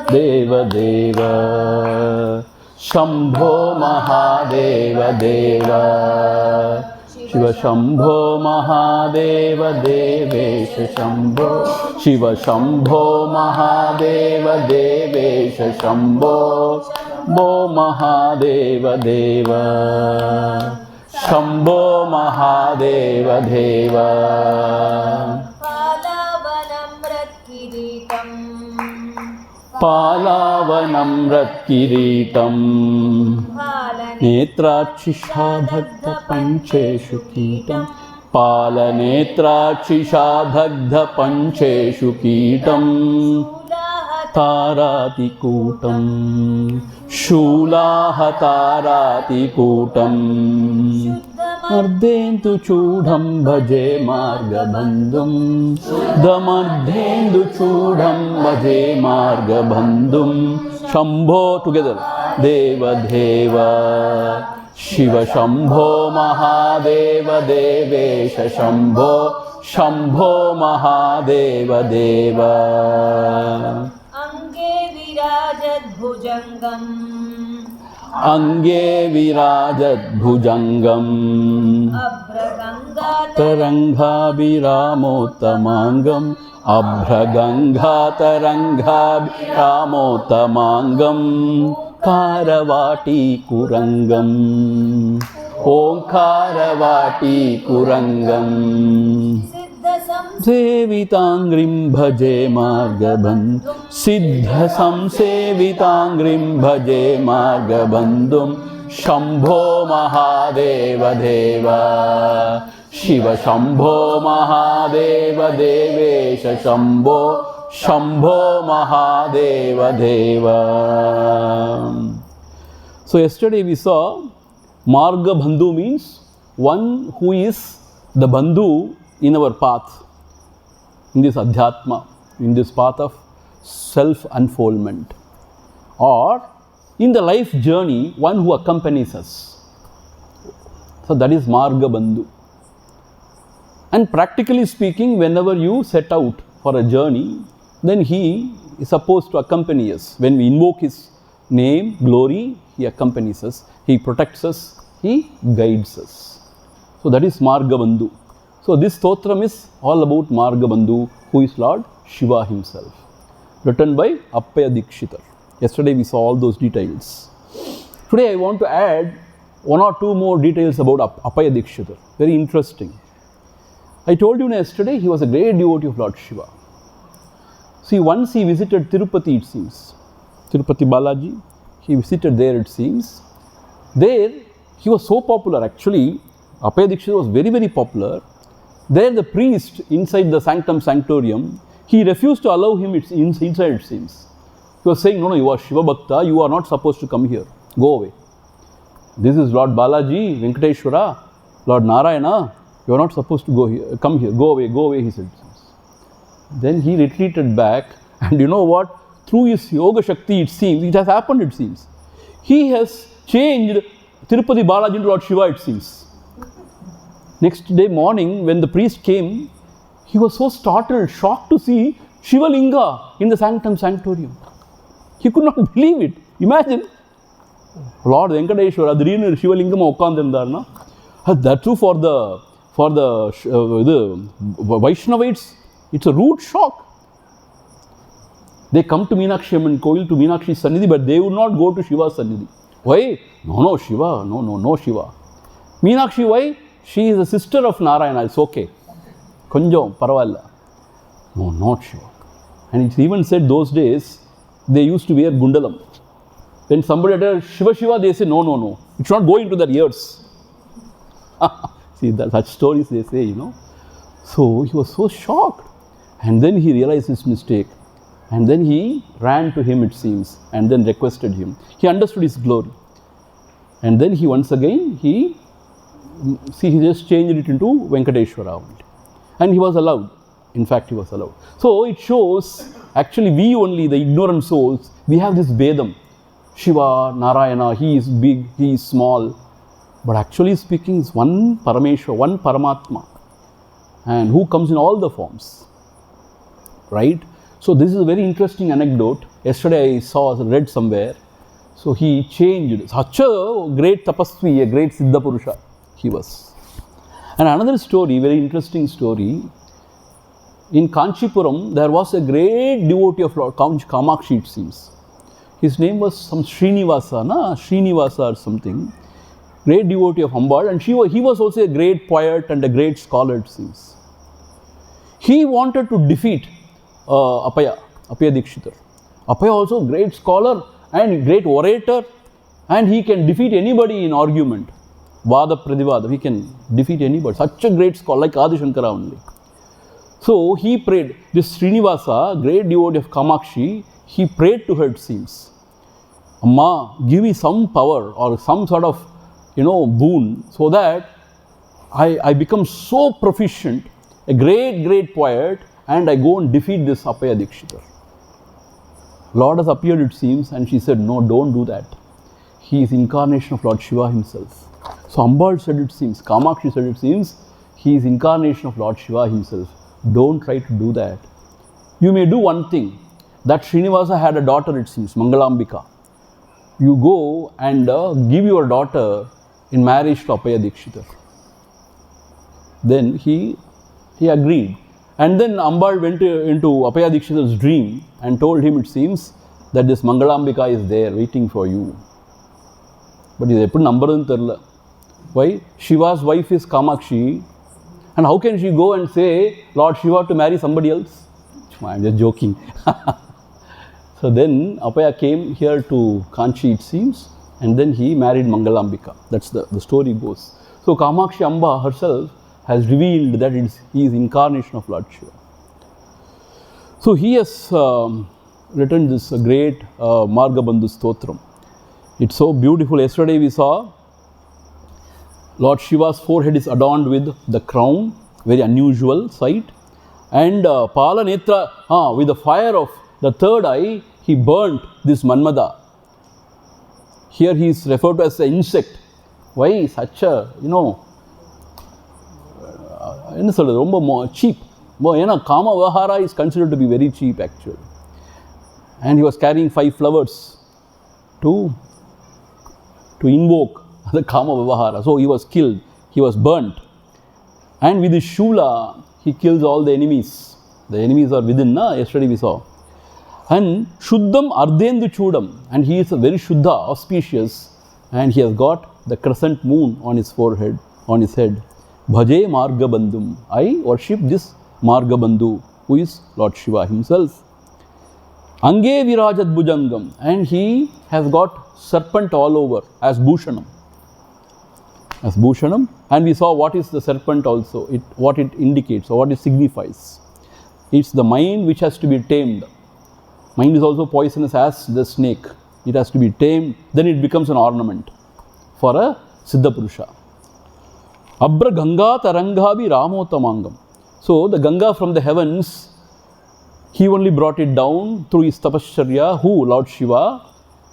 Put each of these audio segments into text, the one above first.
Deva Deva, Shambho Mahadeva Deva, Shiva Shambho Mahadeva Devesha Shambho, Shiva Shambho Mahadeva Devesha Shambho, Bo Mahadeva Deva, Shambho Mahadeva Deva. Palavanam Ratkiritam, Netrachishadhagdha Pancheshu Kitam, Palanetrachishadhagdha Pancheshu Kitam, Tarati Kutam, Shulaha Tarati Kutam, Ardentu Chudam Bhaje Margabandhum, Damardendu Chudam Bhaje Margabandhum, Shambho together, Deva Deva, Shiva Shambho Mahadeva Devesha Shambho, Shambho Mahadeva Deva. Ange Virajat Bhujangam, Ange Virajat Bhujangam, Tarangha Viramotamangam, Abhraganga Tarangha Viramotamangam, Karavati Kurangam, Om Karavati Kurangam, Sevitangrim Bhaje Margabandhum, Siddha Samsevitangrim Bhaje Margabandhum, Shambho Mahadeva Deva, Shiva Shambho Mahadeva Devesha Shambho, Shambho Mahadeva Deva. So yesterday we saw Margabandhu means one who is the Bandhu in our path, in this Adhyatma, in this path of self-unfoldment, or in the life journey, one who accompanies us. So that is Margabandhu. And practically speaking, whenever you set out for a journey, then he is supposed to accompany us. When we invoke his name, glory, he accompanies us, he protects us, he guides us. So that is Margabandhu. So this stotram is all about Margabandhu, who is Lord Shiva himself, written by Appayya Dikshitar. Yesterday we saw all those details. Today I want to add one or two more details about Appayya Dikshitar. Very interesting. I told you yesterday he was a great devotee of Lord Shiva. See, once he visited Tirupati, it seems. Tirupati Balaji, he visited there, it seems. There he was so popular, actually Appayya Dikshitar was very, very popular. There the priest inside the sanctum sanctorium, he refused to allow him inside, it seems. He was saying, no, you are Shiva Bhakta, you are not supposed to come here, go away. This is Lord Balaji, Venkateshwara, Lord Narayana, you are not supposed to go here, come here, go away, he said. Then he retreated back, and you know what? Through his yoga shakti, it seems, it has happened, it seems. He has changed Tirupati Balaji into Lord Shiva, it seems. Next day morning, when the priest came, he was so startled, shocked to see Shiva Linga in the sanctum sanctorium. He could not believe it. Imagine, Lord Venkateshwara, the Shiva Lingam Okkandandarna. That too for the Vaishnavites, it's a rude shock. They come to Meenakshi Amman Koil, to Meenakshi Sannidhi, but they would not go to Shiva's Sannidhi. Why? No, Shiva, no Shiva. Meenakshi, why? She is the sister of Narayana, it's okay. Konjam, paravalla. No, not Shiva. And it's even said those days, they used to wear gundalam. When somebody uttered Shiva Shiva, they say, no. It should not go into their ears. See, such stories they say, you know. So he was so shocked. And then he realized his mistake. And then he ran to him, it seems, and then requested him. He understood his glory. And then he once again, he just changed it into Venkateshwara. And he was allowed. In fact, he was allowed. So it shows, actually we only, the ignorant souls, we have this Vedam. Shiva, Narayana, he is big, he is small. But actually speaking, is one Parameshwar, one Paramatma. And who comes in all the forms. Right? So this is a very interesting anecdote. Yesterday I read somewhere. So he changed. Such a great tapasvi, a great Siddha Purusha he was. And another story, very interesting story. In Kanchipuram, there was a great devotee of Lord Kamakshi, it seems. His name was some Srinivasa or something. Great devotee of Ambal, and he was also a great poet and a great scholar, it seems. He wanted to defeat Appayya Dikshitar. Appayya also great scholar and great orator, and he can defeat anybody in argument. Vada Pradivada, he can defeat anybody. Such a great scholar, like Adi Shankara only. So he prayed. This Srinivasa, great devotee of Kamakshi, he prayed to her, it seems. Amma, give me some power or some sort of, boon, so that I become so proficient, a great poet, and I go and defeat this Appayya Dikshitar. Lord has appeared, it seems, and she said, no, don't do that. He is incarnation of Lord Shiva himself. So Ambal said, it seems, Kamakshi said, it seems, he is incarnation of Lord Shiva himself. Don't try to do that. You may do one thing. That Srinivasa had a daughter, it seems, Mangalambika. You go and give your daughter in marriage to Appayya Dikshitar. Then he agreed. And then Ambal went into Appayya Dikshitar's dream and told him, it seems, that this Mangalambika is there waiting for you. But he said, why? Shiva's wife is Kamakshi. And how can she go and say, Lord Shiva to marry somebody else? I'm just joking. So then Appayya came here to Kanchi, it seems, and then he married Mangalambika. That's the story goes. So Kamakshi Amba herself has revealed that he is incarnation of Lord Shiva. So he has written this great Margabandhu Stotram. It's so beautiful. Yesterday we saw Lord Shiva's forehead is adorned with the crown, very unusual sight. And Pala Netra, with the fire of the third eye, he burnt this Manmada. Here he is referred to as an insect. Why such a, cheap. Kama Vahara is considered to be very cheap actually. And he was carrying 5 flowers to invoke the Kama Vahara. So he was killed, he was burnt. And with his Shula, he kills all the enemies. The enemies are within, yesterday we saw. And Shuddham Ardhendu Chudam. And he is a very Shuddha, auspicious. And he has got the crescent moon on his forehead, on his head. Bhaje Margabandhum. I worship this Margabandhu, who is Lord Shiva himself. Ange Virajat Bhujangam. And he has got serpent all over as Bhushanam. As Bhushanam. And we saw what is the serpent also, what it indicates or what it signifies. It's the mind which has to be tamed. Mind is also poisonous as the snake. It has to be tamed, then it becomes an ornament for a Siddha Purusha. Abra Ganga Taranghabi Ramotamangam. So the Ganga from the heavens, he only brought it down through his Tapashcharya, who? Lord Shiva.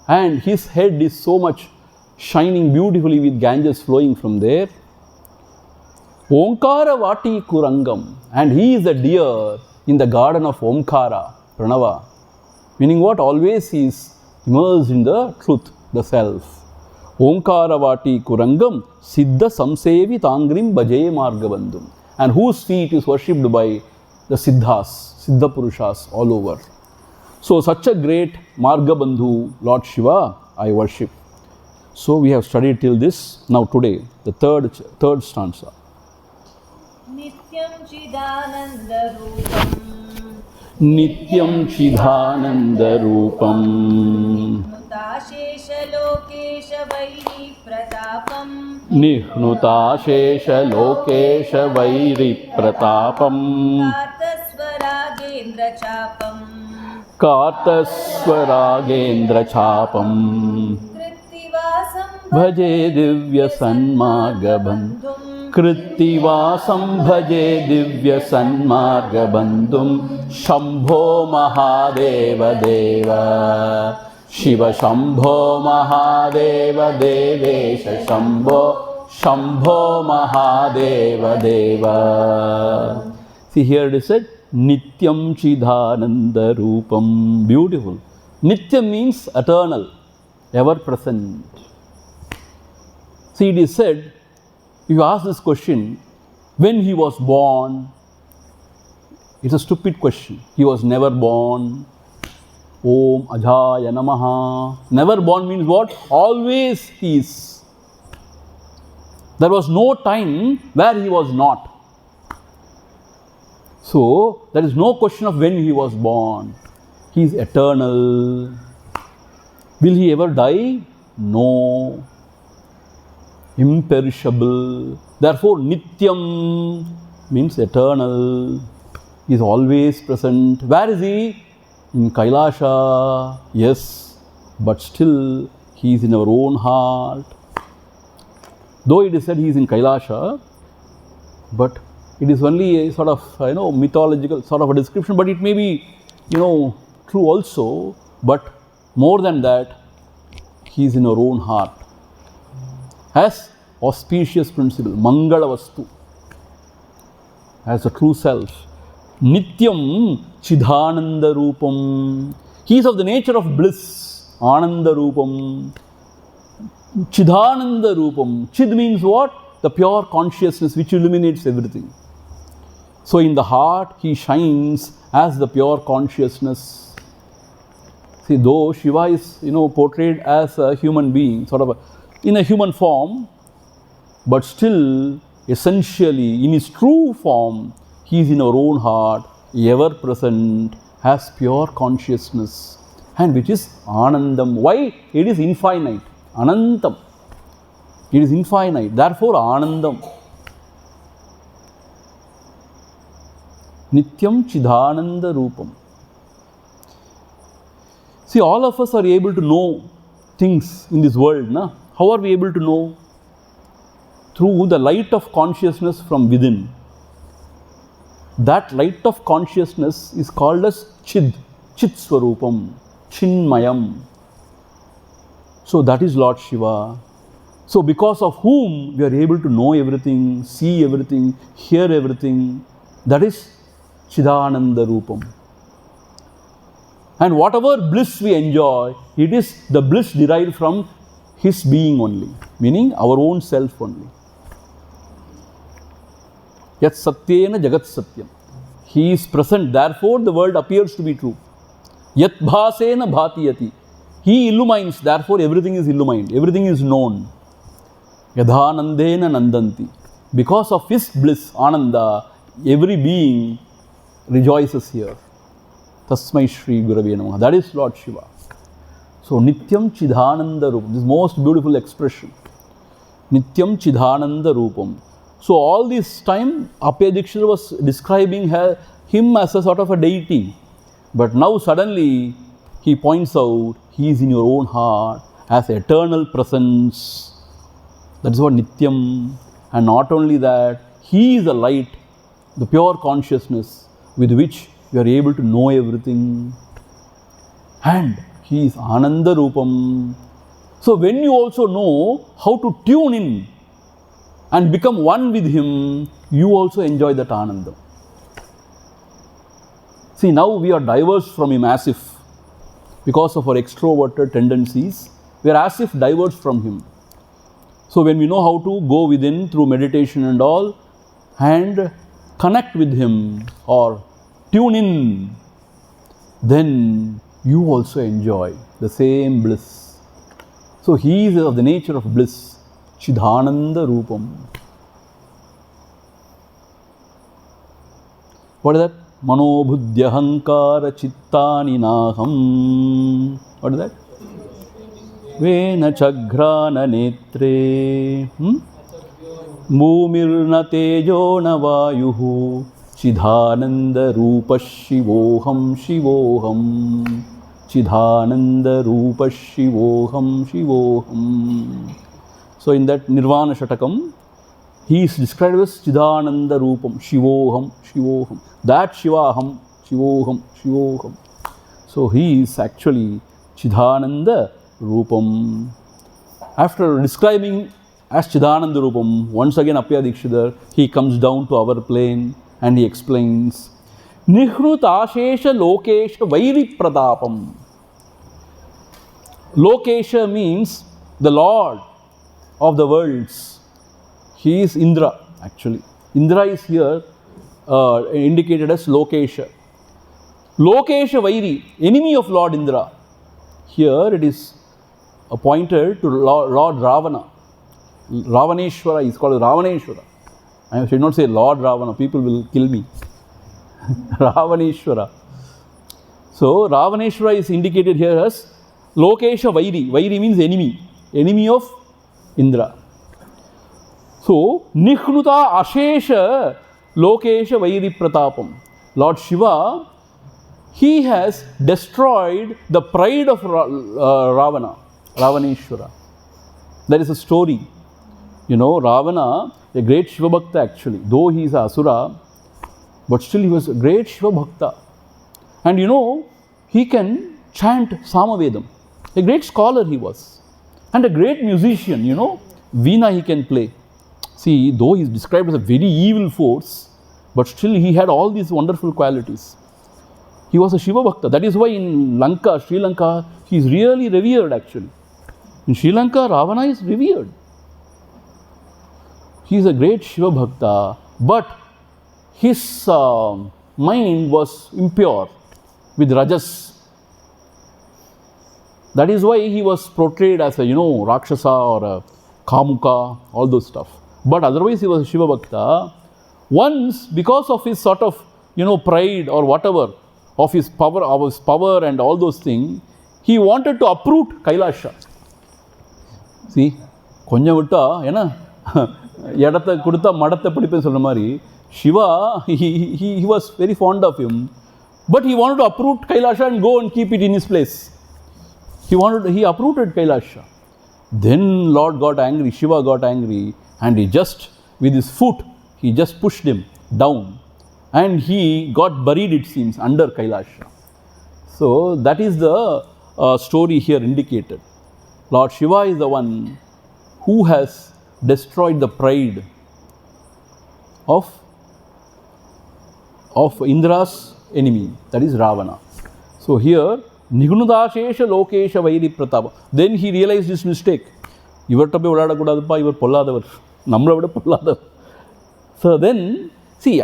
And his head is so much shining beautifully with Ganges flowing from there. Omkara Vati Kurangam. And he is a deer in the garden of Omkara, Pranava. Meaning what? Always he is immersed in the truth, the self. Omkara Vati Kurangam Siddha Samsevi Tangrim Bhaje Margabandhum. And whose feet is worshipped by the Siddhas, Siddha Purushas all over. So such a great Margabandhu, Lord Shiva, I worship. So we have studied till this. Now today, the third stanza. Nityam Chidananda Rupam. Nityam Chidananda Rupam. Nihnuta Shesha Lokesha Vairi Pratapam. Nihnuta Shesha Lokesha Vairi Pratapam. Kartaswaragendra Chapam. Kartaswaragendra Chapam. Bhaje Divya Sanmargabandhum. Krittivasam Bhaje Divya Sanmargabandhum. Shambho Mahadeva Deva. Shiva Shambho Mahadeva Devesha Shambho. Shambho Mahadeva Deva. See, here it is said, Nityam Chidananda Rupam. Beautiful. Nityam means eternal, ever present. See, it is said, if you ask this question, when he was born, it's a stupid question. He was never born. Om Ajaya Namaha. Never born means what? Always he is. There was no time where he was not. So, there is no question of when he was born. He is eternal. Will he ever die? No. Imperishable. Therefore, Nityam means eternal. He is always present. Where is he? In Kailasha. Yes, but still he is in our own heart. Though it is said he is in Kailasha, but it is only a sort of, mythological sort of a description, but it may be, true also. But more than that, he is in our own heart. As auspicious principle, Mangala Vastu, as a true self. Nityam Chidananda Rupam. He is of the nature of bliss. Ananda Rupam. Chidananda Rupam. Chid means what? The pure consciousness which illuminates everything. So in the heart, he shines as the pure consciousness. See, though Shiva is, portrayed as a human being, in a human form, but still, essentially, in his true form, he is in our own heart, ever present, has pure consciousness, and which is Anandam. Why? It is infinite. Anantam. It is infinite. Therefore, Anandam. Nityam Chidananda Rupam. See, all of us are able to know things in this world. Na? How are we able to know? Through the light of consciousness from within. That light of consciousness is called as Chid, Chit Swarupam, Chinmayam. So that is Lord Shiva. So because of whom we are able to know everything, see everything, hear everything, that is Chidananda Rupam. And whatever bliss we enjoy, it is the bliss derived from his being only, meaning our own self only. Yat Satyena Jagat Satyam. He is present, therefore the world appears to be true. Yat Bhasena Bhatiyati. He illumines, therefore everything is illumined, everything is known. Yadhanandena Nandanti. Because of his bliss, Ananda, every being rejoices here. Tasmai Shri Gurave Namaha. That is Lord Shiva. So Nityam Chidananda Rupam. This most beautiful expression. Nityam Chidananda Rupam. So all this time, Appayya Dikshita was describing him as a sort of a deity. But now suddenly, he points out, he is in your own heart as eternal presence. That is what Nityam. And not only that, he is the light, the pure consciousness with which you are able to know everything. And he is Ananda Rupam. So when you also know how to tune in and become one with him, you also enjoy that Ananda. See, now we are diverse from him as if, because of our extroverted tendencies, we are as if diverse from him. So when we know how to go within through meditation and all, and connect with him or tune in, then you also enjoy the same bliss. So he is of the nature of bliss, Chidananda Rupam. What is that? Mano Buddhya Hankara Chittani Naham. What is that? Vena Chagrana Netre. Mumirna Tejona Vayuhu. Chidananda Rupa Shivoham Shivoham. Chidananda Rupa Shivoham Shivoham. So in that Nirvana Shatakam, he is described as Chidananda Rupam, Shivoham, Shivoham. That Shivaham, Shivoham, Shivoham. So he is actually Chidananda Rupam. After describing as Chidananda Rupam, once again Appayya Dikshitar, he comes down to our plane and he explains, Nihrutashesha lokesha vairi pratapam. Lokesha means the Lord of the worlds. He is Indra actually. Indra is here indicated as Lokesha. Lokesha Vairi, enemy of Lord Indra. Here it is appointed to Lord Ravana. Ravaneshwara is called Ravaneshwara. I should not say Lord Ravana, people will kill me. Ravaneshwara. So Ravaneshwara is indicated here as Lokesha Vairi. Vairi means enemy. Enemy of Indra. So Nihnuta Ashesha Lokesha Vairi Pratapam. Lord Shiva, he has destroyed the pride of Ravana, Ravaneshwara. There is a story. You know, Ravana, a great Shiva Bhakta actually, though he is a Asura, but still he was a great Shiva Bhakta. And you know, he can chant Samavedam. A great scholar he was. And a great musician, you know, Veena he can play. See, though he is described as a very evil force, but still he had all these wonderful qualities. He was a Shiva Bhakta. That is why in Lanka, Sri Lanka, he is really revered actually. In Sri Lanka, Ravana is revered. He is a great Shiva Bhakta, but his mind was impure with Rajas. That is why he was portrayed as a, you know, Rakshasa or a Kamuka, all those stuff. But otherwise he was a Shiva Bhakta. Once, because of his sort of, you know, pride or whatever, of his power and all those things, he wanted to uproot Kailasha. See, konja vitta, ena, yadatta kudutha madatta padipen solra mari, Shiva, he was very fond of him, but he wanted to uproot Kailasha and go and keep it in his place. He uprooted Kailasha. Then Lord got angry, Shiva got angry, and he just, with his foot, he just pushed him down. And he got buried, it seems, under Kailasha. So that is the story here indicated. Lord Shiva is the one who has destroyed the pride of Indra's enemy, that is Ravana. So here, Nigunudashesha Lokesha Vairi Pratapa. Then he realized his mistake. Ivartabe Udada Kudadapa, Ivar Polladavar. Namravada Polladavar. So then, see,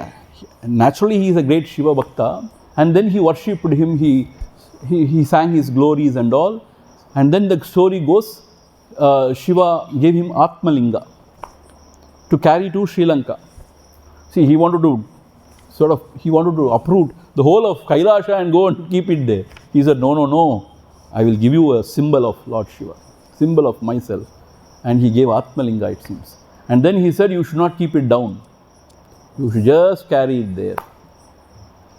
naturally he is a great Shiva Bhakta, and then he worshipped him, he sang his glories and all, and then the story goes, Shiva gave him Atma Linga to carry to Sri Lanka. See, he wanted to uproot the whole of Kailasha and go and keep it there. He said, no, I will give you a symbol of Lord Shiva, symbol of myself. And he gave Atma Linga, it seems. And then he said, you should not keep it down. You should just carry it there.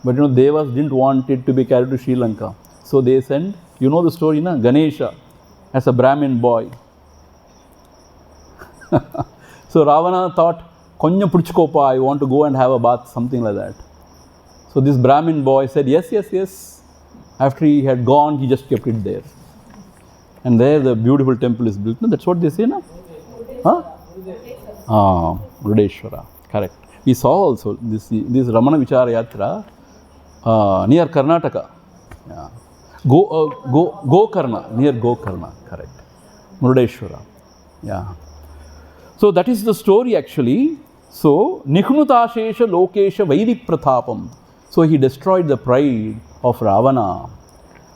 But you know, Devas didn't want it to be carried to Sri Lanka. So they sent, you know the story, na? Ganesha as a Brahmin boy. So Ravana thought, Konya Puchkopa, I want to go and have a bath, something like that. So this Brahmin boy said, yes. After he had gone, he just kept it there. And there the beautiful temple is built. No, that's what they say, na? Huh? Rudeshwara, correct. We saw also this Ramana Vichara Yatra near Karnataka. Yeah. Gokarna, near Gokarna, correct. Murudeshwara. Yeah. So that is the story actually. So, Nikhnutashesha Lokesha Vairi Pratapam. So he destroyed the pride of Ravana.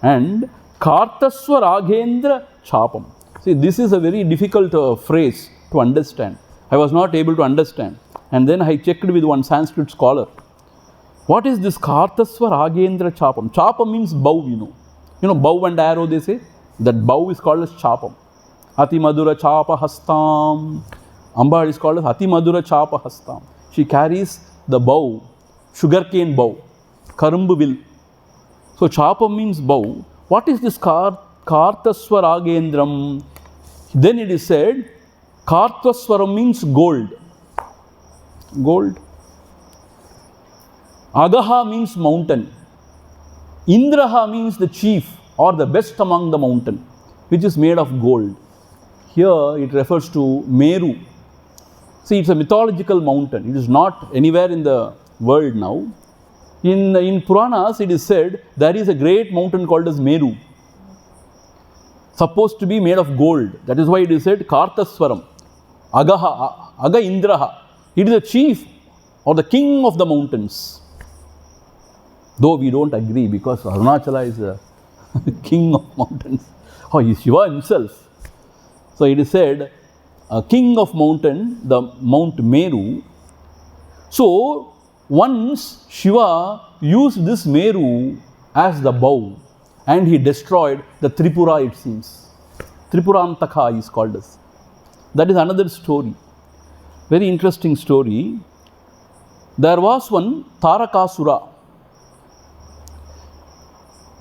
And Kartasva Raghendra Chapam. See, this is a very difficult phrase to understand. I was not able to understand. And then I checked with one Sanskrit scholar. What is this Kartasva Raghendra Chapam? Chapam means bow, you know. You know, bow and arrow, they say. That bow is called as Chapam. Ati Madura Chapa Hastam. Amba is called as Ati Madura Chapa Hastam. She carries the bow, sugarcane bow, Karumbu will. So Chapam means bow. What is this Kartasva Raghendram? Then it is said, Kartaswaram means gold. Gold. Agaha means mountain. Indraha means the chief or the best among the mountain, which is made of gold. Here it refers to Meru. See, it's a mythological mountain. It is not anywhere in the world now. In Puranas, it is said there is a great mountain called as Meru, supposed to be made of gold. That is why it is said Kartaswaram, Agaha, Aga Indraha. It is the chief or the king of the mountains. Though we don't agree because Arunachala is the king of mountains. Oh, he is Shiva himself. So it is said, a king of mountain, the Mount Meru. So once Shiva used this Meru as the bow and he destroyed the Tripura, it seems. Tripurantaka is called as. That is another story. Very interesting story. There was one Tarakasura.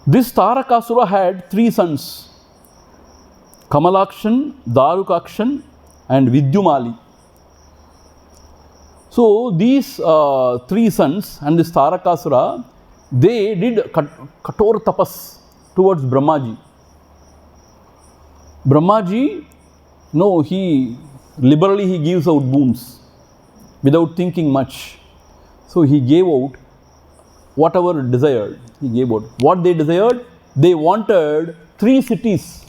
This Tarakasura had 3 sons. Kamalakshan, Darukakshan and Vidyumali. So these 3 sons and this Tarakasura, they did Kator Tapas towards Brahmaji. Brahmaji, no, he liberally gives out boons without thinking much. So he gave out whatever desired. He gave out. What they desired? They wanted 3 cities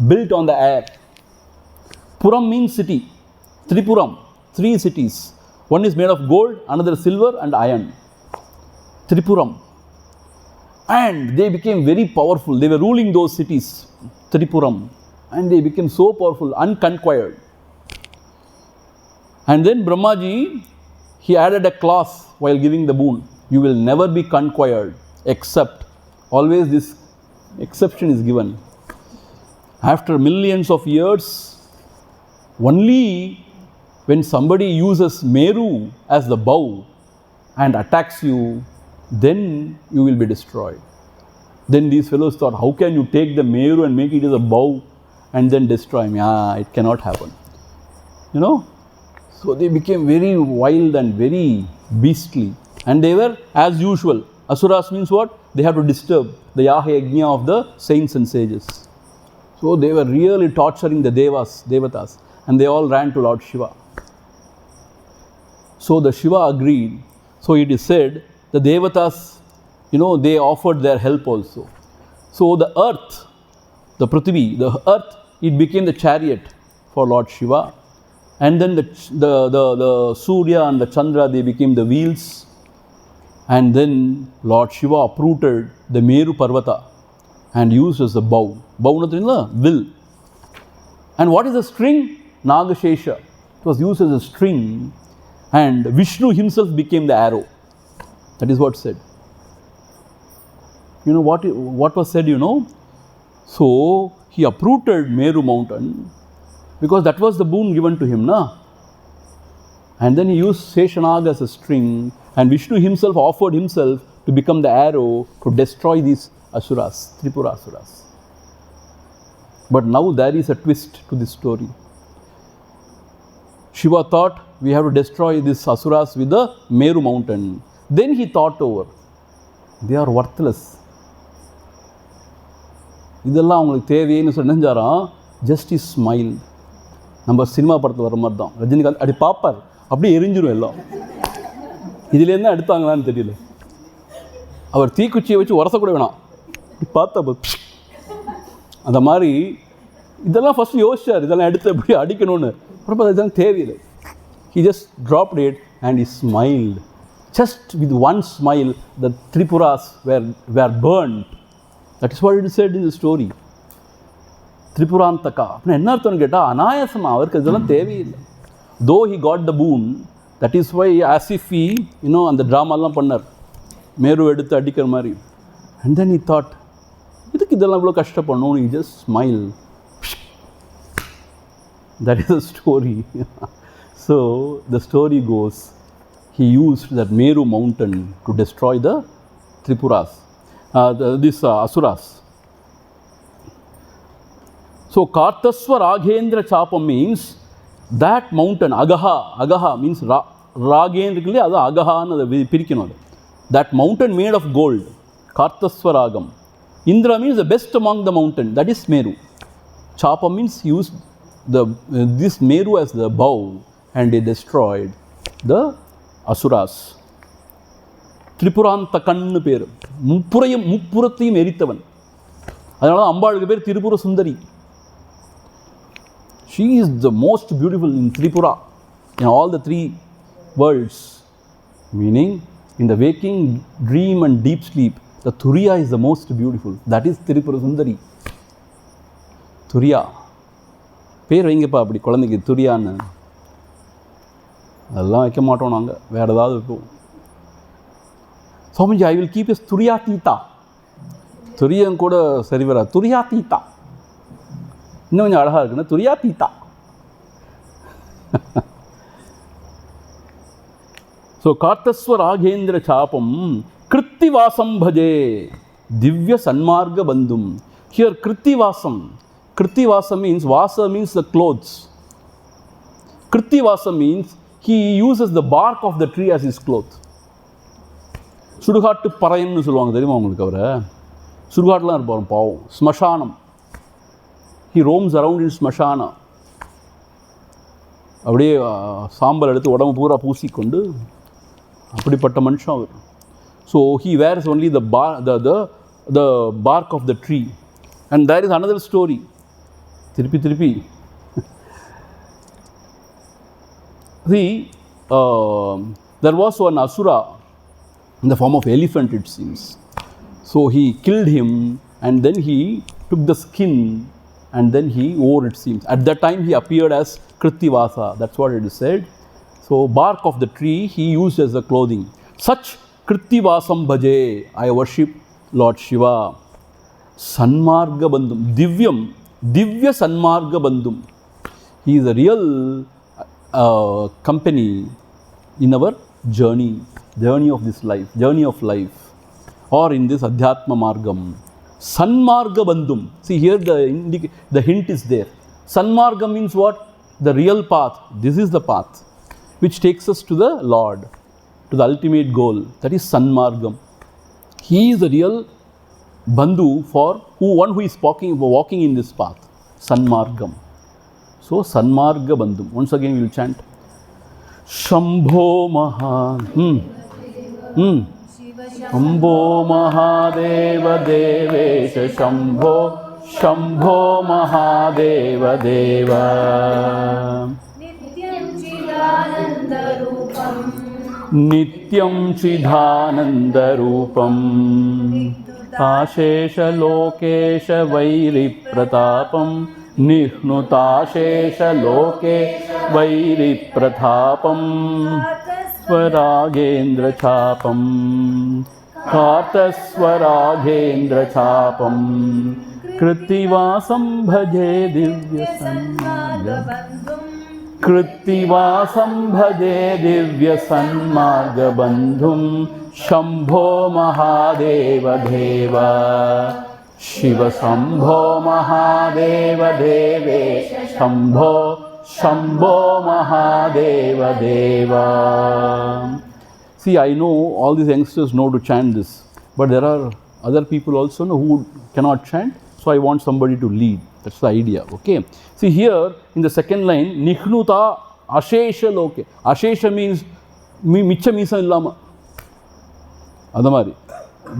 built on the air. Puram means city. Tripuram, 3 cities. One is made of gold, another silver and iron. Tripuram. And they became very powerful. They were ruling those cities, Tripuram. And they became so powerful, unconquered. And then Brahmaji, he added a clause while giving the boon. You will never be conquered, except, always this exception is given. After millions of years, only when somebody uses Meru as the bow and attacks you, then you will be destroyed. Then these fellows thought, how can you take the Meru and make it as a bow and then destroy me? It cannot happen. You know? So they became very wild and very beastly. And they were, as usual, Asuras means what? They have to disturb the Yaha Yajna of the saints and sages. So they were really torturing the Devatas, and they all ran to Lord Shiva. So the Shiva agreed. So it is said, the Devatas, they offered their help also. So the earth, the Prithvi, the earth, it became the chariot for Lord Shiva. And then the Surya and the Chandra, they became the wheels. And then Lord Shiva uprooted the Meru Parvata and used as a bow. Bow nathilla, will. And what is the string? Nagashesha. It was used as a string. And Vishnu himself became the arrow. That is what said. You know what was said, So he uprooted Meru mountain because that was the boon given to him, na? And then he used Seshanag as a string, and Vishnu himself offered himself to become the arrow to destroy these Asuras, Tripura Asuras. But now there is a twist to this story. Shiva thought we have to destroy these Asuras with the Meru mountain. Then he thought over, they are worthless. இதெல்லாம் அவங்களுக்கு தேவைன்னு சொன்னாராம். Just is smile. நம்ம cinema படத்தில் வர மாதிரி தான். ரஜினிகாந்த் அப்படி பார்ப்பார், அப்படியே எரிஞ்சிடும் எல்லாம். இதுலேருந்து தான் எடுத்தாங்களான்னு தெரியல. அவர் தீக்குச்சியை வச்சு உரசக்கூட வேணாம், இப்படி பார்த்தா அந்த மாதிரி இதெல்லாம் ஃபஸ்ட்டு யோசிச்சார், இதெல்லாம் எடுத்து எப்படி அடிக்கணும்னு. அப்புறம் இதெல்லாம் தேவையில்லை. He just dropped it and he smiled. Just with one smile, the Tripuras were burned. That is what it is said in the story. Tripurantaka. அப்போ என்ன அர்த்தம்னு கேட்டால், அனாயாசமாக அவருக்கு இதெல்லாம் தேவையில்லை. Though he got the boon, that is why as if he, அந்த ட்ராமாலாம் பண்ணார், மேரு எடுத்து அடிக்கிற மாதிரி. And then he thought, இதுக்கு இதெல்லாம் இவ்வளோ கஷ்டப்படணும். He just smiled. That is the story. So the story goes, he used that Meru mountain to destroy the Tripuras, these Asuras. So Kartasva Raghendra Chapam means that mountain, Agaha means Ragendra, that's Agaha. That mountain made of gold, Kartasva Ragam. Indra means the best among the mountain, that is Meru. Chapam means he used this Meru as the bow and they destroyed the Asuras. திரிபுராந்தகன்னு பேர். முப்புறத்தையும் எரித்தவன். அதனால தான் அம்பாளுக்கு பேர் Tripura Sundari. She is the most beautiful in Tripura, in all the three worlds. Meaning, in the waking, dream and deep sleep, the Turiya is the most beautiful. That is Tripura Sundari. Turiya. பேர் வைங்கப்பா அப்படி குழந்தைக்கு துரியான்னு. அதெல்லாம் வைக்க மாட்டோம் நாங்கள், வேறு ஏதாவது வைப்போம். Swamiji, I will keep as Turiya Tita. துரியம் கூட சரி வரா. துரியா தீத்தா இன்னும் கொஞ்சம் அழகாக இருக்குன்னா துரியா தீத்தா. ஸோ கார்த்தஸ்வ ராகேந்திர சாபம் கிருத்திவாசம் பஜே திவ்ய சன்மார்க பந்தும். Here Krittivasam. Krittivasam means vasa means the clothes. Krittivasam means he uses the bark of the tree as his cloth. சுடுகாட்டு பறையன்னு சொல்லுவாங்க, தெரியுமா உங்களுக்கு? அவரை சுடுகாட்டெலாம் இருப்பார் பாவம். ஸ்மசானம். ஹி ரோம்ஸ் அரவுண்ட் இன் ஸ்மசானா. அப்படியே சாம்பல் எடுத்து உடம்பு பூரா பூசிக்கொண்டு அப்படிப்பட்ட மனுஷன் அவர். So he wears only the bark of the tree. And there is another story. திருப்பி see, there was one asura in the form of elephant, it seems. So he killed him and then he took the skin and then he wore, it seems. At that time he appeared as Krittivasa. That's what it is said. So bark of the tree he used as the clothing. Such Krittivasam bhaje, I worship Lord Shiva. Sanmarga Bandhum. Divya Sanmarga Bandhum. He is a real company in our journey of this life, journey of life. Or in this Adhyatma Margam. Sanmarga Bandhum. See here the hint is there. Sanmarga means what? The real path. This is the path which takes us to the Lord, to the ultimate goal. That is Sanmargam. He is the real Bandhu for one who is walking in this path. Sanmargam. So Sanmarga Bandhum. Once again we will chant. Shambho Maha. Shambho Mahadeva Devesha Shambho. Shambho Mahadeva Deva. Nityam Chidananda Rupam. Nityam Chidananda Rupam. Ashesha Lokesha Vairi Pratapam. Nihnutashesha Loke Vairi Pratapam. Swaragendra Chapam. Kartaswaragendra Chapam. Krittivasam bhaje divya sanmargabandhum. Krittivasam bhaje divya sanmargabandhum. Shambho Mahadeva Deva. Shiva Shambho Mahadeva Deve. Shambho Shambho Mahadeva Deva. See, I know all these youngsters know to chant this, but there are other people also who cannot chant, so I want somebody to lead. That's the idea, okay? See here in the second line, Nihnuta Ashesha Loke. Ashesha means மிச்ச மீசம் இல்லாமல், அந்த மாதிரி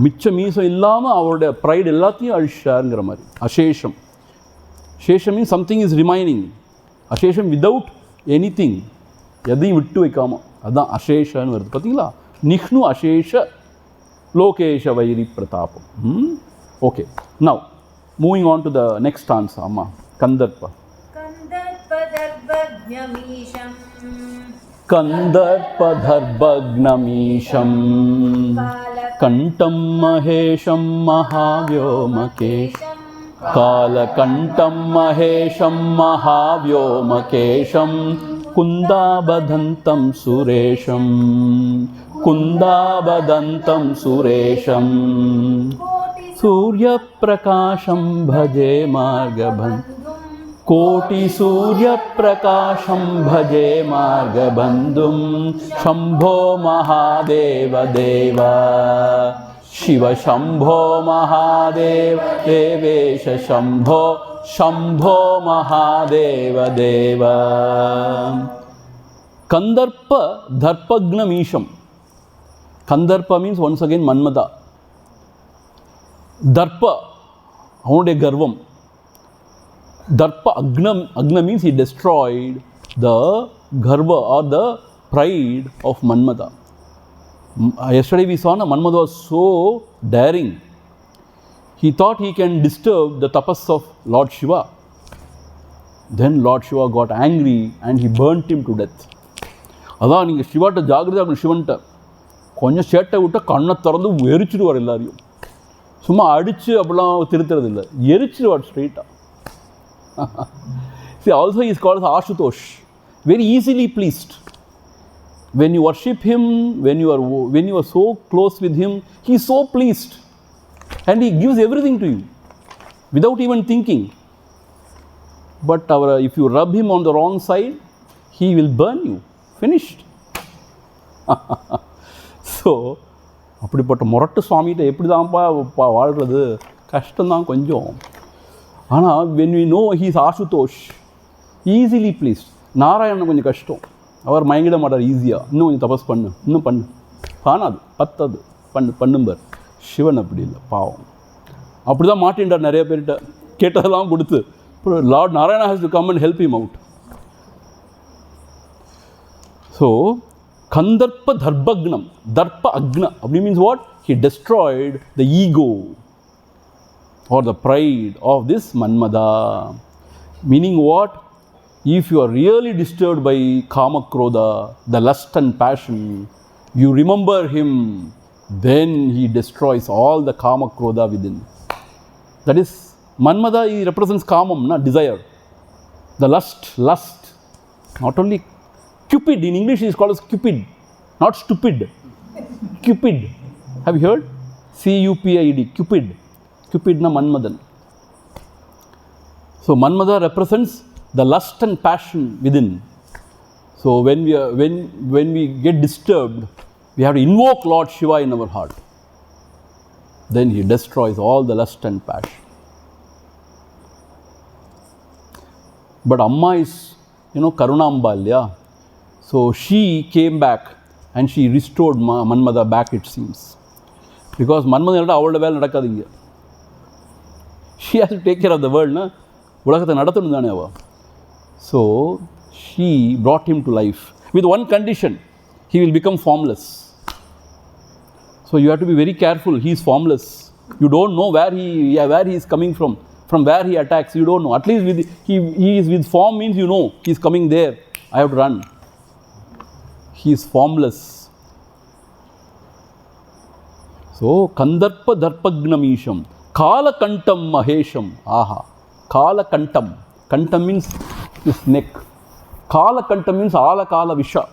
மிச்ச மீசம் இல்லாமல் அவருடைய pride எல்லாத்தையும் அழிச்சாருங்கிற மாதிரி. அசேஷம். சேஷம் மீன்ஸ் சம்திங் இஸ் ரிமைனிங். அசேஷம் வித்தவுட் எனி திங், எதையும் விட்டு வைக்காமல், அதுதான் அசேஷன்னு வருது. பார்த்தீங்களா? நிஹ்னு அசேஷ லோகேஷ வைரி பிரதாபம். Okay, now moving on to the next dance. அம்மா கந்தர்ப்ப. கந்தர்ப்பதர்பக்ஞமீஷம். கந்தர்ப்பதர்பக்ஞமீஷம். கண்டம் மகேஷம் மகாவ்யோமகேஷம். कालकण्ठं महेशं महाव्योमकेशं. कुन्दाबदन्तं सुरेशं. कुन्दाबदन्तं सुरेशं. सूर्यप्रकाशं भजे मार्गबन्धुं. कोटिसूर्यप्रकाशं भजे मार्गबन्धुं. शम्भो महादेव देवा. Shiva Shambho Mahadeva Devesha Shambho. Shambho Mahadeva Deva. Kandarpa Dharpagnamisham. Kandarpa means once again Manmada. Darpa, அவனுடைய கர்வம். Darpa Agna means he destroyed the garva or the pride of Manmada. Yesterday we saw Manmada was so daring. He thought he can disturb the tapas of Lord Shiva. Then Lord Shiva got angry and he burnt him to death. அதான் நீங்கள் சிவாட்ட ஜாகிரதையாக இருக்கணும். சிவன்ட்ட கொஞ்சம் சேட்டை விட்டால் கண்ணை திறந்து எரிச்சிடுவார் எல்லாரையும். சும்மா அடித்து அப்படிலாம் திருத்துறது இல்லை, எரிச்சிடுவார் ஸ்ட்ரெயிட்டாக. See, also he is called as Ashutosh, very easily pleased. When you worship him, when you are so close with him, he is so pleased and he gives everything to you without even thinking. But if you rub him on the wrong side, he will burn you. Finished. So, அப்படிப்பட்ட முரட்டு சுவாமிகிட்ட எப்படி தான்ப்பா வாழ்கிறது, கஷ்டம்தான் கொஞ்சம். ஆனால் when we know he is Ashutosh, easily pleased. Narayanan கொஞ்சம் கஷ்டம், அவர் மயங்கிட மாட்டார் ஈஸியாக. இன்னும் கொஞ்சம் தபஸ் பண்ணு, இன்னும் பண்ணு, காணாது பத்தாது, பண்ணும்பார். சிவன் அப்படி இல்லை, பாவம். அப்படி தான் மாட்டின்றார் நிறைய பேர்கிட்ட, கேட்டதெல்லாம் கொடுத்து. Lord Narayana has to come and help him out. So, Kandarpa Dharbagnam, Darpa Agna, means what? He destroyed the ego or the pride of this Manmada. Meaning what? If you are really disturbed by Kama Krodha, the lust and passion, you remember him, then he destroys all the Kama Krodha within. That is, Manmada represents Kamam, desire. The lust. Not only Cupid, in English he is called as Cupid, not stupid. Cupid. Have you heard? Cupid. Cupid na Manmadan. So Manmada represents the lust and passion within. So when we get disturbed, we have to invoke Lord Shiva in our heart. Then he destroys all the lust and passion. But Amma is, Karunambalya. So she came back and she restored Manmada back, it seems. Because Manmada avaloda vela nadakadinga. She has to take care of the world, na? Ulagathai nadathanum thane ava. So she brought him to life with one condition: he will become formless. So you have to be very careful. He is formless. You don't know where he is coming from where he attacks. You don't know. At least he is with form means you know he is coming there. I have to run. He is formless. So, Kandarpa Darpagnamisham, Kala Kantam Mahesham. Aha. Kala Kantam. Kantam means his neck. Kala Kantam means Ala Kala Visha.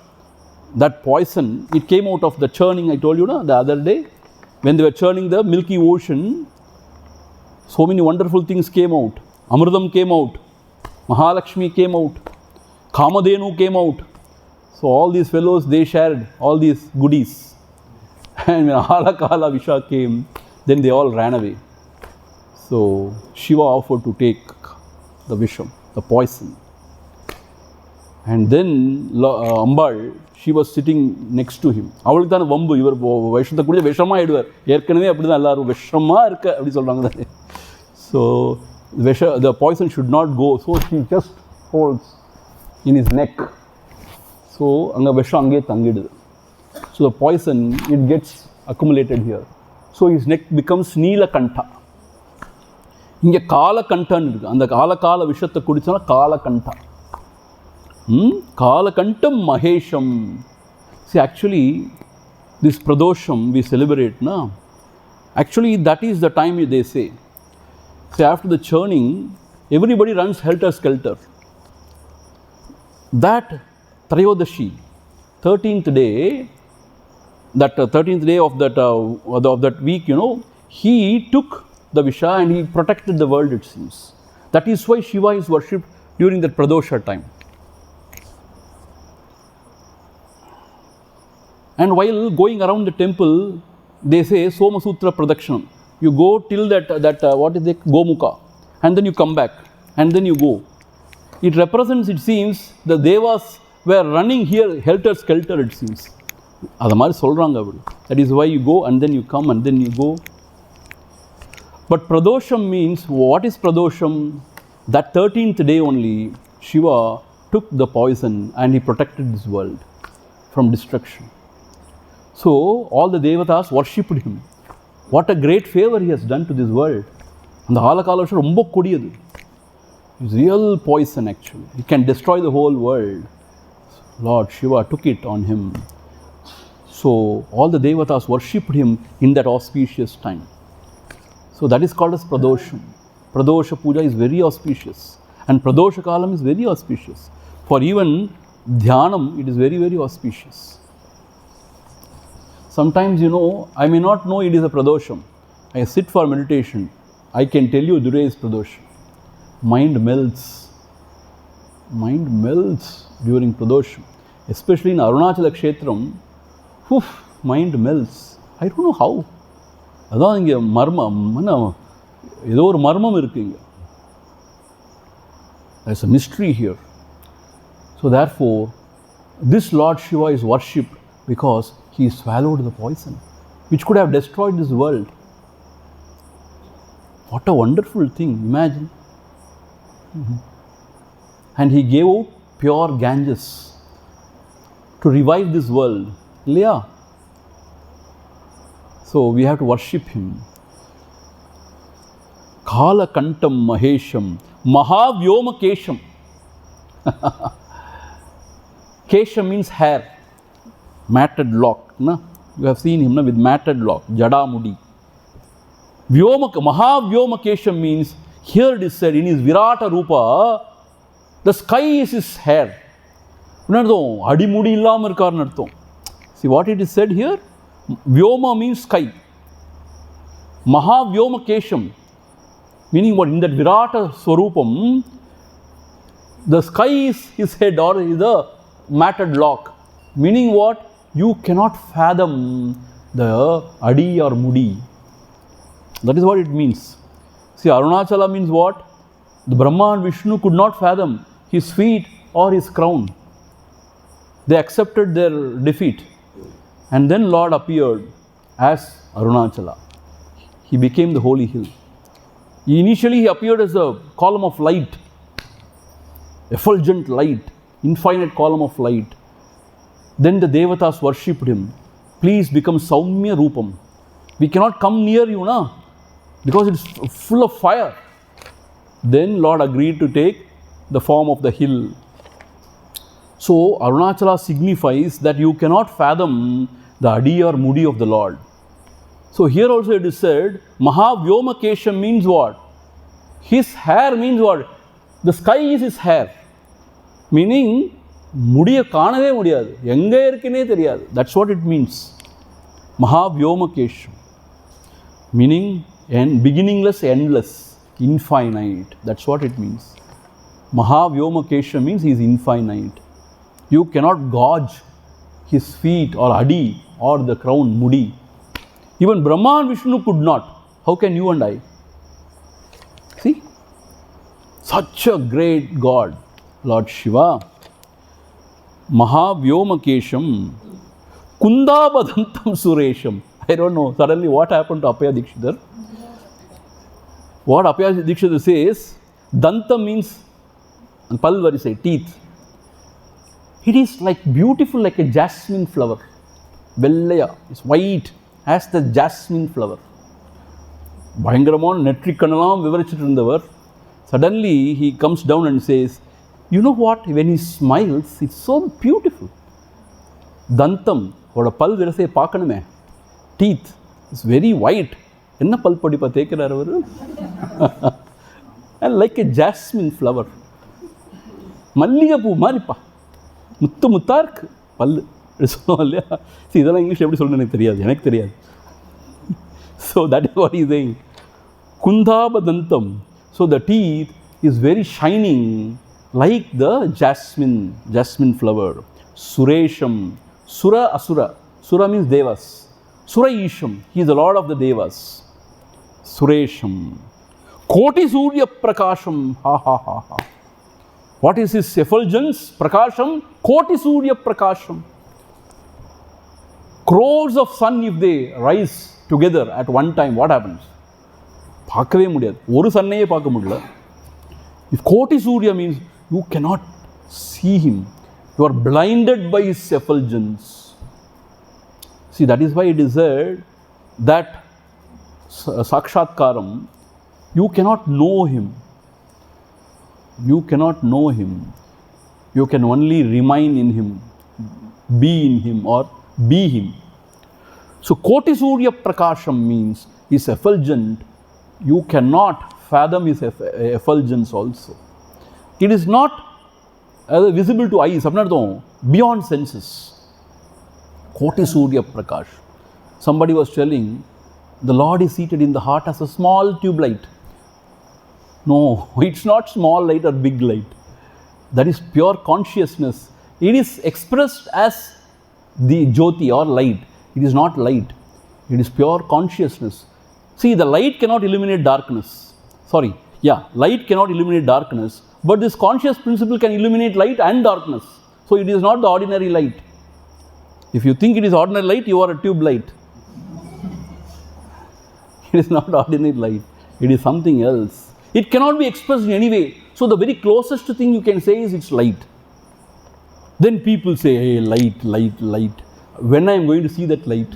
That poison, it came out of the churning, I told you the other day. When they were churning the Milky Ocean, so many wonderful things came out. Amridam came out. Mahalakshmi came out. Kamadhenu came out. So all these fellows, they shared all these goodies. And when Alakala Visha came, then they all ran away. So Shiva offered to take the Visham, the poison. And then Ambal, she was sitting next to him. அவளுக்கு தானே வம்பு, இவர் விஷத்தை குடிச்ச விஷமாக ஆயிடுவார். ஏற்கனவே அப்படி தான் எல்லாரும் விஷமாக இருக்க அப்படி சொல்கிறாங்க தானே. So the poison should not go. So she just holds in his neck. So அங்கே விஷம் அங்கேயே தங்கிடுது. So the poison, it gets accumulated here. So his neck becomes Neelakanta. இங்கே காலகண்டான்னு இருக்குது. அந்த கால விஷத்தை குடிச்சோன்னா Kalakanta. Kalakantam Mahesham. See, actually, this Pradosham we celebrate, na? Actually, that is the time they say. See, after the churning, everybody runs helter-skelter. That Trayodashi, 13th day, that 13th day of that week, he took the Visha and he protected the world, it seems. That is why Shiva is worshipped during that Pradosha time. And while going around the temple, they say Soma Sutra Pradakshanam. You go till that what is it, Gomukha, and then you come back, and then you go. It represents, it seems, the Devas were running here helter-skelter, it seems. அது மாதிரி சொல்கிறாங்க அப்படி. That is why you go and then you come and then you go. But pradosham means, what is pradosham? That 13th day only, Shiva took the poison and he protected this world from destruction. So all the devatas worshipped him. What a great favor he has done to this world. அந்த ஆலகால விஷயம் ரொம்ப கொடியது. It's real poison actually. It can destroy the whole world. Lord Shiva took it on him. So all the devatas worshipped him in that auspicious time. So that is called as pradosham. Pradosha puja is very auspicious. And pradosha kalam is very auspicious. For even dhyanam, it is very, very auspicious. Sometimes, you know, I may not know it is a pradosham. I sit for meditation. I can tell you today is pradosham. Mind melts. Mind melts during pradosham. Especially in Arunachala kshetram, mind melts. I don't know how. அதான் இங்கே மர்மம், ஏதோ ஒரு மர்மம் இருக்கு இங்கே. There's a mystery here. So therefore, this Lord Shiva is worshipped because he swallowed the poison, which could have destroyed this world. What a wonderful thing, imagine. And he gave out pure Ganges to revive this world. Yeah. So we have to worship him. Kala Kantam Mahesham Mahavyoma Kesham. Kesham means hair, matted lock. Na? You have seen him na, with matted lock, Jada Mudi. Mahavyoma Kesham means, here it is said in his Virata Rupa, the sky is his hair. Adimudi illamar irkarnu artham. See what it is said here? Vyoma means sky. Mahavyoma Kesham, meaning what? In that Virata Swarupam, the sky is his head or is a matted lock. Meaning what? You cannot fathom the Adi or Mudi. That is what it means. See, Arunachala means what? The Brahma and Vishnu could not fathom his feet or his crown. They accepted their defeat. And then Lord appeared as Arunachala. He became the holy hill. Initially he appeared as a column of light, effulgent light, infinite column of light. Then the devatas worshipped him. Please become Saumya Rupam. We cannot come near you now because it is full of fire. Then Lord agreed to take the form of the hill. So Arunachala signifies that you cannot fathom the Adi or Mudi of the Lord. So here also it is said, Mahavyoma Kesham means what? His hair means what? The sky is his hair. Meaning, Mudiya kaanave mudiyadu. Enga irukine theriyadu. That's what it means. Mahavyoma Kesham. Meaning, beginningless, endless, infinite. That's what it means. Mahavyoma Kesham means he is infinite. You cannot gauge his feet or Adi or the crown Mudi. Even Brahma and Vishnu could not. How can you and I? See? Such a great God, Lord Shiva. Mahavyoma Kesham Kundabadantam Suresham. I don't know, suddenly what happened to Appayya Dikshitar? What Appayya Dikshita says, Dantam means, and Palvari say, teeth. It is like beautiful like a jasmine flower. Vellaya, it's white as the jasmine flower. பயங்கரமான நெற்றிக்கண்ணெல்லாம் விவரிச்சுட்டு இருந்தவர், suddenly he comes down and says, you know what, when he smiles, it's so beautiful. Dantam, ஓட பல் விரசையை பார்க்கணுமே, teeth, it's very white. என்ன பல் படிப்பா தேய்க்கிறார் அவர்? And like a jasmine flower. மல்லிகைப்பூ மாதிரிப்பா, முத்து முத்தா இருக்கு பல்லு. சொல்லுவோம் இல்லையா? இதெல்லாம் இங்கிலீஷ் எப்படி சொல்லணும்னு எனக்கு தெரியாது, எனக்கு தெரியாது. So that is what he is saying. Kundhabadantam. So the teeth is very shining like the jasmine flower. Suresham. Sura Asura. Sura means Devas. Sura Isham. He is the Lord of the Devas. Suresham. Koti Surya Prakasham. Ha ha ha ha. What is his effulgence? Prakasham. Koti Surya Prakasham. crores of sun, if they rise together at one time, what happens? பார்க்கவே முடியாது. ஒரு சன்னையே பார்க்க முடியல. If Koti Surya means you cannot see him. You are blinded by his effulgence. See, that is why it is said that Sakshatkaram, you cannot know him. You cannot know him. You can only remain in him, be in him, or be him. So, Koti Surya Prakasham means is effulgent. You cannot fathom his effulgence also. It is not visible to eyes, beyond senses. Koti Surya Prakash. Somebody was telling, the Lord is seated in the heart as a small tube light. No, it's not small light or big light. That is pure consciousness. It is expressed as the Jyoti or light. It is not light. It is pure consciousness. See, the light cannot eliminate darkness. Light cannot eliminate darkness, but this conscious principle can illuminate light and darkness. So, it is not the ordinary light. If you think it is ordinary light, you are a tube light. It is not ordinary light. It is something else. It cannot be expressed in any way. So, the very closest thing you can say is it's light. Then people say, hey, light, light, light. When I am going to see that light?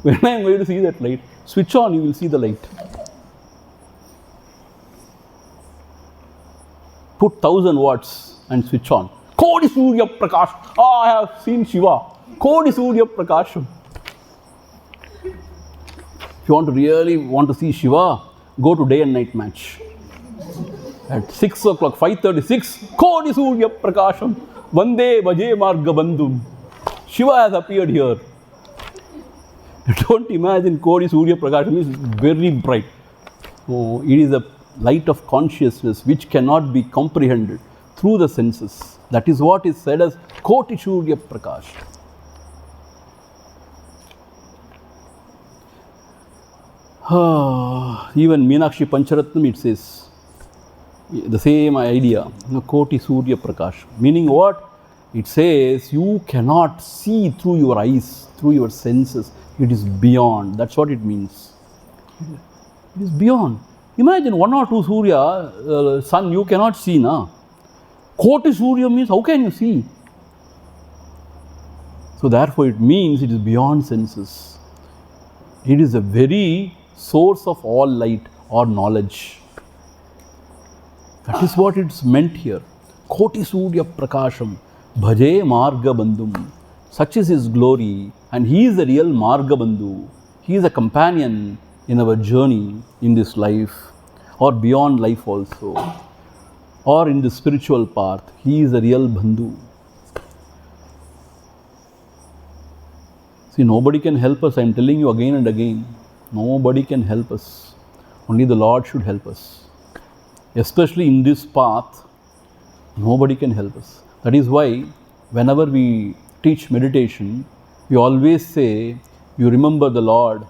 When I am going to see that light? Switch on, you will see the light. Put 1000 watts and switch on. Koti Surya Prakash. Ah, I have seen Shiva. Koti Surya Prakasham. If you really want to see Shiva, go to day and night match. At 6 o'clock, 5:36, Koti Surya Prakasham. Vande Bhaje Margabandhu. Shiva has appeared here. Don't imagine Koti Surya Prakasham is very bright. Oh, it is a light of consciousness which cannot be comprehended through the senses. That is what is said as Koti Surya Prakash. Even Meenakshi Pancharatnam, it says the same idea, Koti Surya Prakash. Meaning what? It says you cannot see through your eyes, through your senses. It is beyond. That's what it means. It is beyond. Imagine 1 or 2 Surya, sun, you cannot see, na? Koti Surya means how can you see? So therefore it means it is beyond senses. It is a very source of all light or knowledge. That is what it's meant here. Koti Surya Prakasham. Bhaje Margabandhum. Such is his glory, and he is the real Margabandhu. He is a companion in our journey in this life, or beyond life also, or in the spiritual path. He is a real Bandhu. See, nobody can help us. I am telling you again and again. Nobody can help us. Only the Lord should help us. Especially in this path, nobody can help us. That is why whenever we teach meditation, we always say, you remember the Lord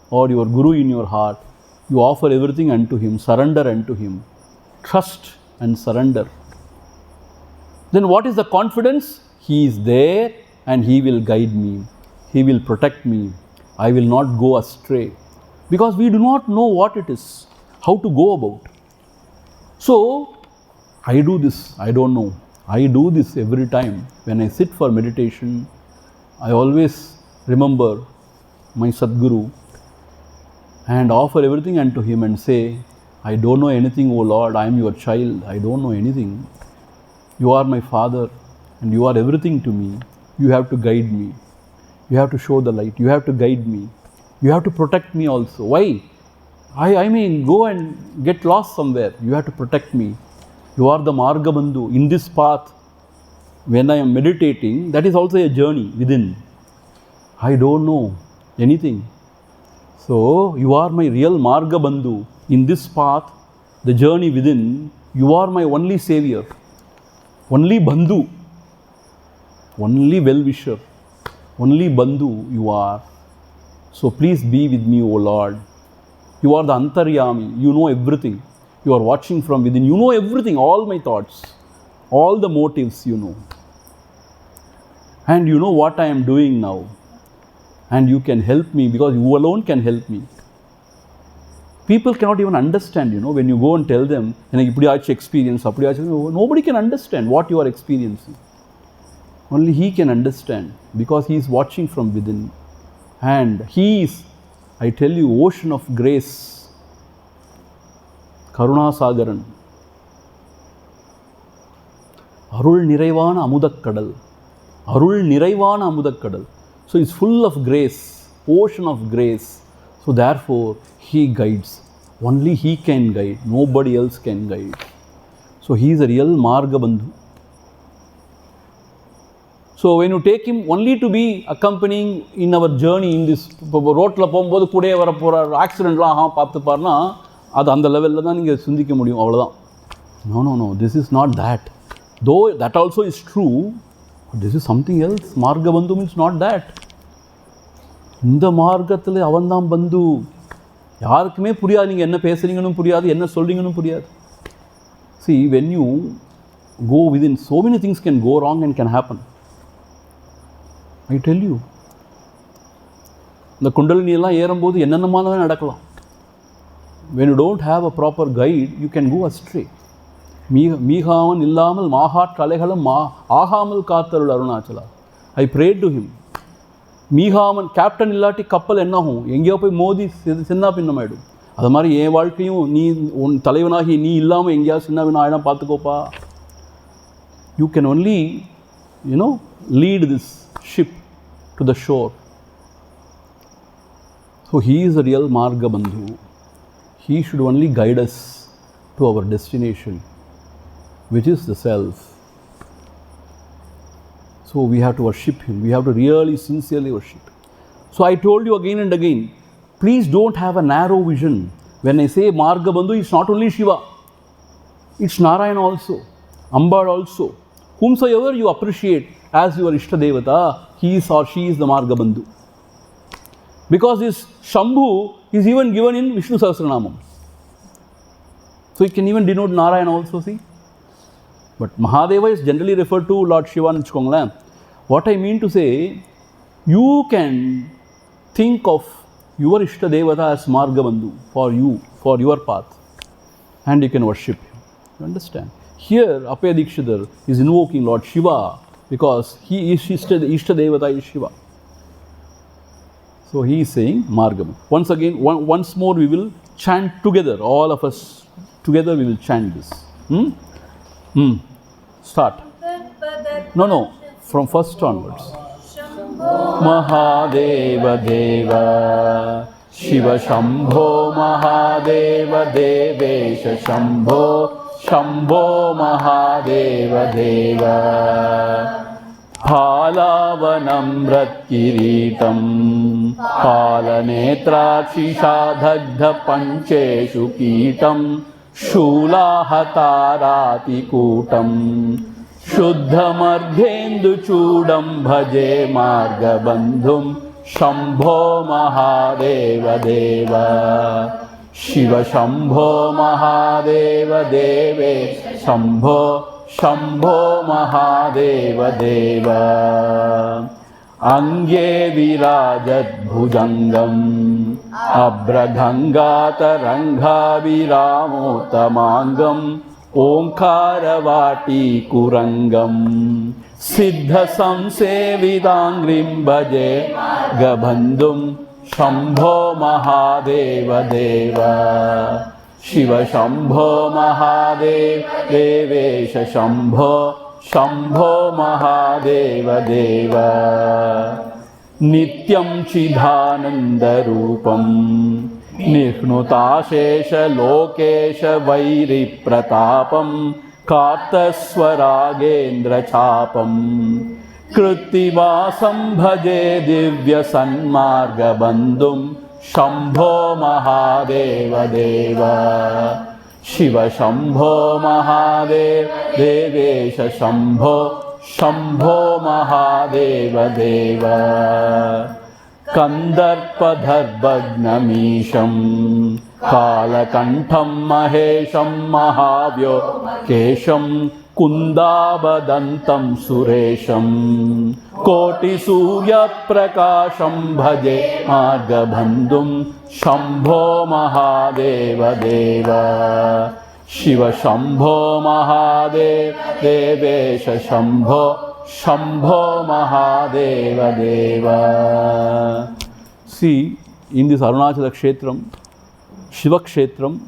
or your Guru in your heart, you offer everything unto him, surrender unto him, trust and surrender. Then what is the confidence? He is there and he will guide me, he will protect me, I will not go astray, because we do not know what it is, how to go about. So I do this, I don't know. I do this every time. When I sit for meditation, I always remember my Sadguru and offer everything unto him and say, I don't know anything, O Lord, I am your child, I don't know anything. You are my Father and you are everything to me. You have to guide me. You have to show the light. You have to guide me. You have to protect me also. Why? I may go and get lost somewhere. You have to protect me. You are the Margabandhu. In this path, when I am meditating, that is also a journey within. I don't know anything. So, you are my real Margabandhu. In this path, the journey within, you are my only savior, only Bandhu, only well-wisher, only Bandhu you are. So, please be with me, O Lord. You are the Antaryami. You know everything. You are watching from within. You know everything, all my thoughts, all the motives you know. And you know what I am doing now. and you can help me because you alone can help me. People cannot even understand, when you go and tell them, experience, nobody can understand what you are experiencing. Only He can understand because He is watching from within. And He is, I tell you, ocean of grace, Karuna Sagaran, Arul Niraivana Amudakkadal, Arul Niraivana Amudakkadal. So it's full of grace, ocean of grace. So therefore, He guides. Only He can guide. Nobody else can guide. So He is a real Margabandhu. So when you take Him only to be accompanying in our journey in this road la pogumbodhu kude vara pora accident la paathu parna adu and level la dhaan neenga sindhikka mudiyum avladhaan. No, this is not that. Though that also is true, but this is something else. Margabandhu means not that. இந்த மார்க்கத்தில் அவன்தான் பந்து. யாருக்குமே புரியாது, நீங்கள் என்ன பேசுகிறீங்கன்னு புரியாது, என்ன சொல்கிறீங்கன்னு புரியாது. See, when you go within, so many things can go wrong and can happen. I tell you. இந்த குண்டலினி எல்லாம் ஏறும்போது என்னென்னமானவே நடக்கலாம். When you don't have a proper guide, you can go astray. மீகாமன் இல்லாமல் மாகாற்று அலைகளும் ஆகாமல் காத்தருள் Arunachala. I prayed to Him. மீகாமன் கேப்டன் இல்லாட்டி கப்பல் என்னாகும், எங்கேயோ போய் மோதி சின்ன பின்னமாயிடும். அது மாதிரி என் வாழ்க்கையும் நீ உன் தலைவனாகி நீ இல்லாமல் எங்கேயாவது சின்ன பின்ன ஆயிடும், பார்த்துக்கோப்பா. You can only lead this ship to the shore. So he is a real Margabandhu. He should only guide us to our destination, which is the self. So we have to worship Him. We have to really sincerely worship. So I told you again and again, please don't have a narrow vision. When I say Margabandhu, it's not only Shiva. It's Narayana also, Ambad also. Whomsoever you appreciate as your Ishta Devata, he is or she is the Margabandhu. Because this Shambhu is even given in Vishnu Sahasranamam. So it can even denote Narayana also, see. But Mahadeva is generally referred to Lord Shiva. What I mean to say, you can think of your Ishta Devata as Margabandhu for you, for your path, and you can worship Him. You understand? Here, Appayya Dikshitar is invoking Lord Shiva because he is Ishta Devata is Shiva. So he is saying Margabandhu. Once again, once more we will chant together. All of us together we will chant this. Start. No, from first onwards. Mahadeva Deva Shiva Shambho Mahadeva Devesha Shambho Shambho Mahadeva Deva Halavanam Ratkiritam Halanetrakshisha Pancheshu Kitam Shulahatarati Kutam Shuddhamardhendu Chudam Bhaje Margabandhum Shambho Mahadeva Deva Shiva Shambho Mahadeva Deve Shambho Shambho Mahadeva Deva Ange Virajat Bhujangam Abragangatarangha Viramotamangam Omkaravati Kurangam Siddha Samsevidangrim Bhaje Gabandhum Shambho Mahadeva Deva Shiva Shambho Mahadeva Devesha Shambho Shambho Mahadeva Deva Nityam Chidhananda Rupam Nihnutasesha Lokesha Vairi Pratapam Kartaswaragendra Chapam Kritivasam Bhaje Divya Sanmargabandhum Shambho Mahadeva Deva Shiva Shambho Mahadeva Devesha Shambho Shambho Mahadeva Deva Kandarpadharbhagnamisham Kalakantham Mahesham Mahavyo Kesham कुन्दाबदन्तं सुरेशं कोटिसूर्यप्रकाशं भजे मार्गबन्धुं शम्भो महादेव देव शिव शम्भो महादेव देवेश शम्भो शम्भो महादेव देव. See, in this Arunachala Kshetram, Shiva Kshetram,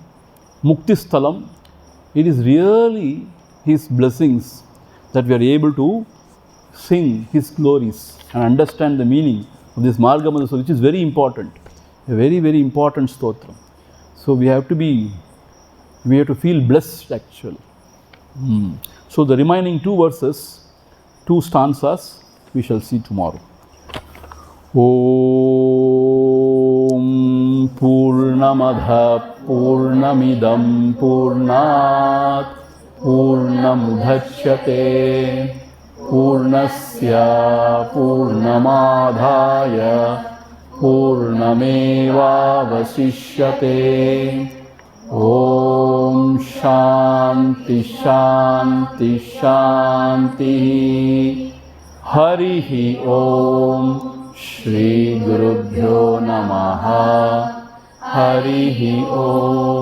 Mukti Sthalam, it is really His blessings that we are able to sing His glories and understand the meaning of this Margabandhu Stotram, which is very important, a very, very important stotram. So we have to feel blessed actually. So the remaining two verses, two stanzas, we shall see tomorrow. Om Purnamada Purnamidam Purnat Purnamudachyate Purnasya Purnamadhaya Purnamevavasishyate. Om Shanti Shanti Shanti. Harihi Om. Shri Gurubhyo Namaha. Harihi Om.